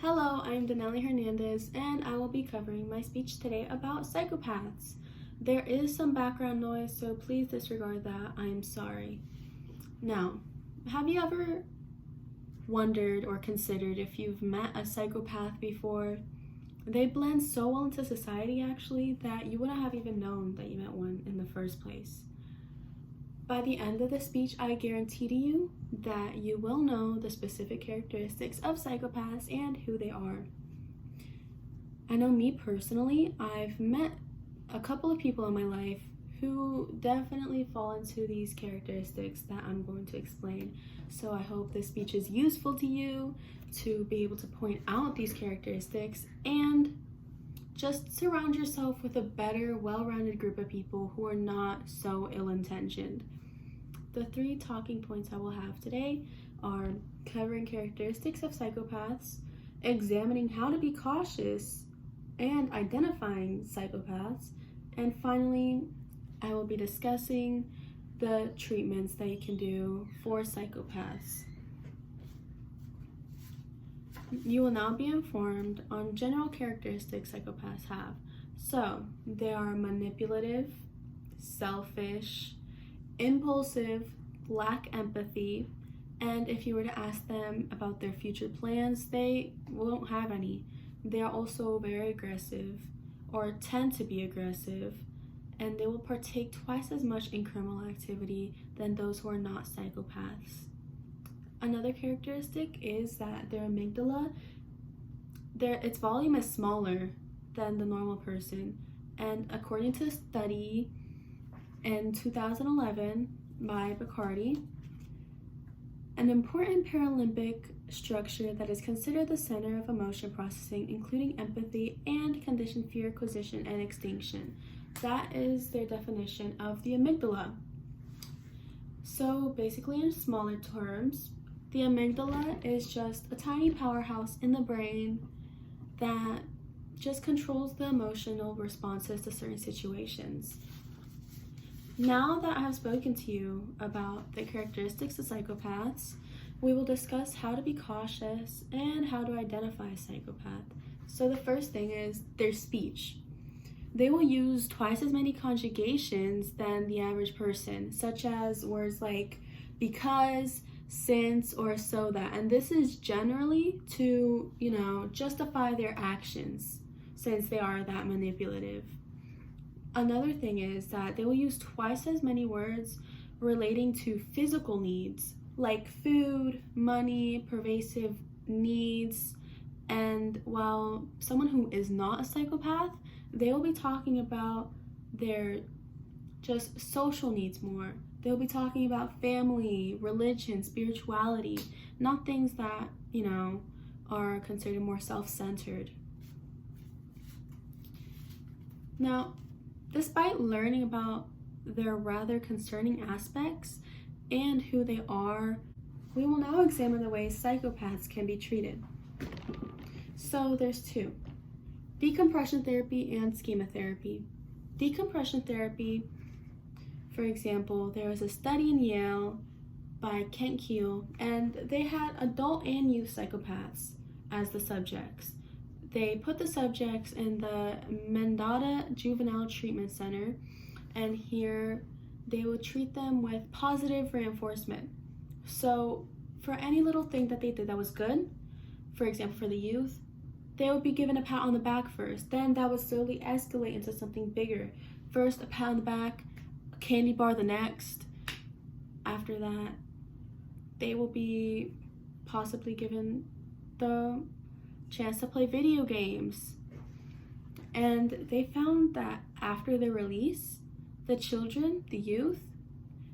Hello, I'm Denali Hernandez, and I will be covering my speech today about psychopaths. There is some background noise, so please disregard that. I'm sorry. Now, have you ever wondered or considered if you've met a psychopath before? They blend so well into society, actually, that you wouldn't have even known that you met one in the first place. By the end of the speech, I guarantee to you that you will know the specific characteristics of psychopaths and who they are. I know me personally, I've met a couple of people in my life who definitely fall into these characteristics that I'm going to explain. So I hope this speech is useful to you to be able to point out these characteristics and just surround yourself with a better, well-rounded group of people who are not so ill-intentioned. The 3 talking points I will have today are covering characteristics of psychopaths, examining how to be cautious and identifying psychopaths, and finally, I will be discussing the treatments that you can do for psychopaths. You will now be informed on general characteristics psychopaths have. So, they are manipulative, selfish, impulsive, lack empathy, and if you were to ask them about their future plans, they won't have any. They are also very aggressive, or tend to be aggressive, and they will partake twice as much in criminal activity than those who are not psychopaths. Another characteristic is that their amygdala, its volume is smaller than the normal person, and according to a study in 2011 by Bacardi, an important paralimbic structure that is considered the center of emotion processing, including empathy and conditioned fear acquisition and extinction. That is their definition of the amygdala. So basically, in smaller terms, the amygdala is just a tiny powerhouse in the brain that just controls the emotional responses to certain situations. Now that I have spoken to you about the characteristics of psychopaths, we will discuss how to be cautious and how to identify a psychopath. So the first thing is their speech. They will use twice as many conjugations than the average person, such as words like because, since, or so that. And this is generally to, justify their actions, since they are that manipulative. Another thing is that they will use twice as many words relating to physical needs, like food, money, pervasive needs. And while someone who is not a psychopath, they will be talking about their just social needs more. They'll be talking about family, religion, spirituality, not things that, are considered more self-centered. Now, despite learning about their rather concerning aspects and who they are, we will now examine the ways psychopaths can be treated. So there's 2, decompression therapy and schema therapy. Decompression therapy, for example, there was a study in Yale by Kent Keel, and they had adult and youth psychopaths as the subjects. They put the subjects in the Mendota Juvenile Treatment Center, and here they would treat them with positive reinforcement. So for any little thing that they did that was good, for example, for the youth, they would be given a pat on the back first. Then that would slowly escalate into something bigger. First, a pat on the back, a candy bar the next. After that, they will be possibly given the chance to play video games. And they found that after their release, the children, the youth,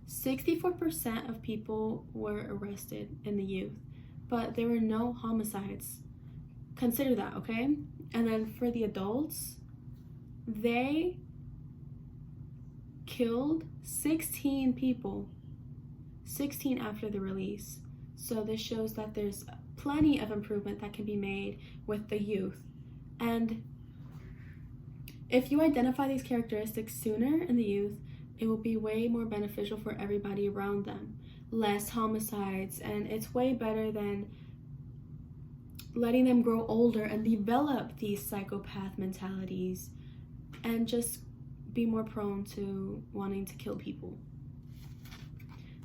64% of people were arrested in the youth, but there were no homicides. Consider that, okay? And then for the adults, they killed 16 people, 16 after the release. So this shows that there's plenty of improvement that can be made with the youth. And if you identify these characteristics sooner in the youth, it will be way more beneficial for everybody around them. Less homicides, and it's way better than letting them grow older and develop these psychopath mentalities and just be more prone to wanting to kill people.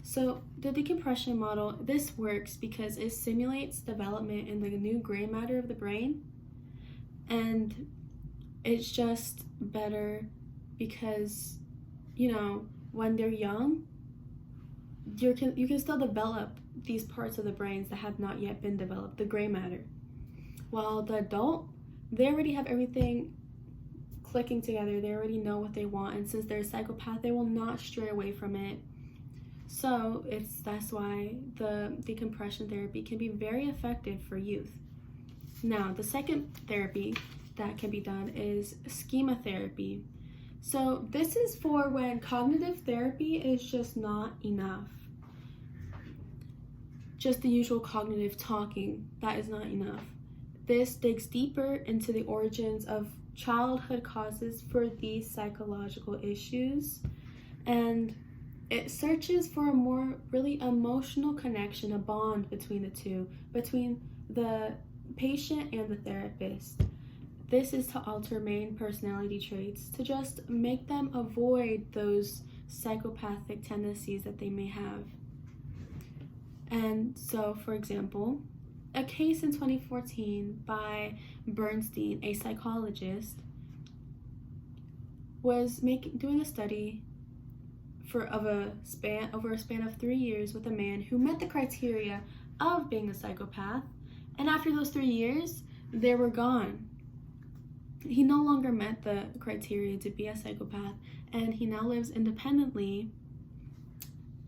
So the decompression model, this works because it simulates development in the new gray matter of the brain, and it's just better because, when they're young, you can still develop these parts of the brains that have not yet been developed, the gray matter. While the adult, they already have everything clicking together, they already know what they want, and since they're a psychopath, they will not stray away from it. So that's why the decompression therapy can be very effective for youth. Now, the second therapy that can be done is schema therapy. So this is for when cognitive therapy is just not enough. Just the usual cognitive talking, that is not enough. This digs deeper into the origins of childhood causes for these psychological issues, and it searches for a more really emotional connection, a bond between the two, between the patient and the therapist. This is to alter main personality traits, to just make them avoid those psychopathic tendencies that they may have. And so, for example, a case in 2014 by Bernstein, a psychologist, was doing a study over a span of 3 years with a man who met the criteria of being a psychopath, and after those 3 years, they were gone. He no longer met the criteria to be a psychopath, and he now lives independently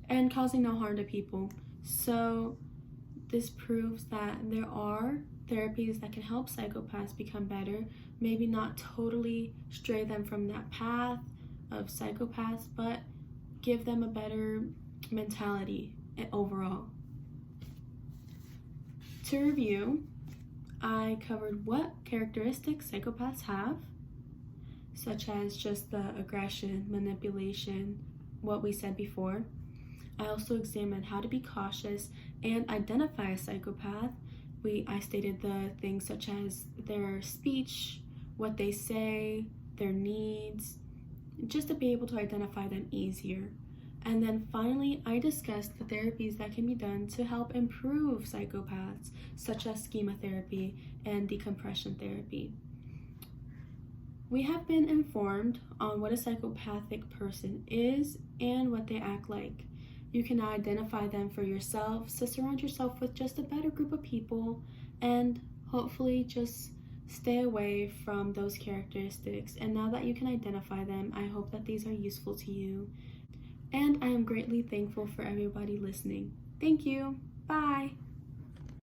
and causing no harm to people. So this proves that there are therapies that can help psychopaths become better, maybe not totally stray them from that path of psychopaths, but give them a better mentality overall. To review, I covered what characteristics psychopaths have, such as just the aggression, manipulation, what we said before. I also examined how to be cautious and identify a psychopath. I stated the things such as their speech, what they say, their needs, just to be able to identify them easier. And then finally, I discussed the therapies that can be done to help improve psychopaths, such as schema therapy and decompression therapy. We have been informed on what a psychopathic person is and what they act like. You can now identify them for yourself, so surround yourself with just a better group of people, and hopefully just stay away from those characteristics. And now that you can identify them, I hope that these are useful to you. And I am greatly thankful for everybody listening. Thank you. Bye.